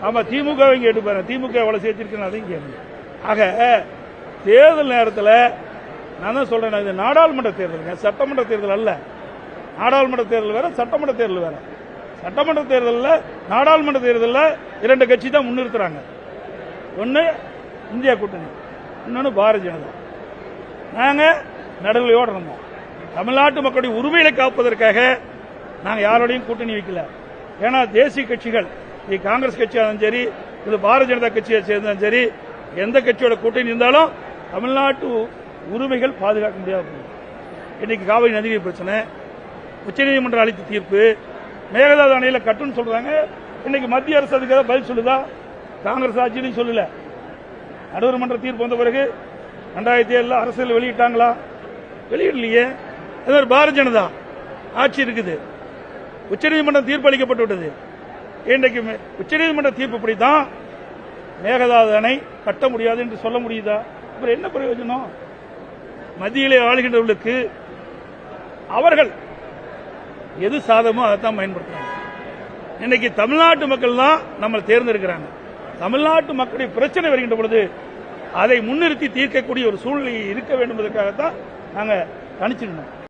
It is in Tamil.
ஆமா, திமுக இங்க எடுப்பாரு. திமுக எவ்வளவு சேர்த்திருக்கேன் அதையும் கேட்கணும். ஆக தேர்தல் நேரத்தில் நான் தான் சொல்றேன், இது நாடாளுமன்ற தேர்தல், சட்டமன்ற தேர்தல் அல்ல. நாடாளுமன்ற தேர்தல் வேற, சட்டமன்ற தேர்தல் வேற. சட்டமன்ற தேர்தலில் நாடாளுமன்ற தேர்தலில் 2 கட்சி தான் முன்னிறுத்துறாங்க. ஒன்று இந்தியா கூட்டணி, இன்னொன்று பாரதிய ஜனதா. நாங்கள் நடுநிலையோடு இருந்தோம். தமிழ்நாட்டு மக்களுடைய உரிமைகளை காப்பதற்காக நாங்கள் யாரோடையும் கூட்டணி வைக்கல. ஏன்னா தேசிய கட்சிகள், இது காங்கிரஸ் கட்சியாக இருந்தாலும் சரி, இது பாரதிய ஜனதா கட்சியை சேர்ந்தாலும் சரி, எந்த கட்சியோட கூட்டணி இருந்தாலும் தமிழ்நாட்டு உரிமைகள் பாதுகாக்க முடியாது. இன்னைக்கு காவிரி நதிநீர் பிரச்சனை, உச்சநீதிமன்றம் அளித்த தீர்ப்பு, மேகதாது அணையில் கட்டுன்னு சொல்றாங்க. இன்னைக்கு மத்திய அரசு அதுக்கு பதில் சொல்லுதா? காங்கிரஸ் ஆட்சியும் சொல்லல. நடுவர் மன்ற தீர்ப்பு வந்த பிறகு 2007 அரசியல் வெளியிட்டாங்களா? வெளியிடலையே. பாரதிய ஜனதா ஆட்சி இருக்குது. உச்சநீதிமன்றம் தீர்ப்பு அளிக்கப்பட்டு விட்டது. இன்றைக்கு உச்சநீதிமன்ற தீர்ப்பு இப்படித்தான், மேகதாது அணை கட்ட முடியாது என்று சொல்ல முடியுதா? அப்புறம் என்ன பிரயோஜனம்? மத்தியிலே ஆளுகின்றவர்களுக்கு அவர்கள் எது சாதகமோ அதைத்தான் பயன்படுத்துறாங்க. இன்னைக்கு தமிழ்நாட்டு மக்கள் தான் நம்மளை தேர்ந்தெடுக்கிறாங்க. தமிழ்நாட்டு மக்களுடைய பிரச்சனை வருகின்ற பொழுது அதை முன்னிறுத்தி தீர்க்கக்கூடிய ஒரு சூழ்நிலை இருக்க வேண்டும் என்பதற்காகத்தான் நாங்கள் கணிச்சிருந்தோம்.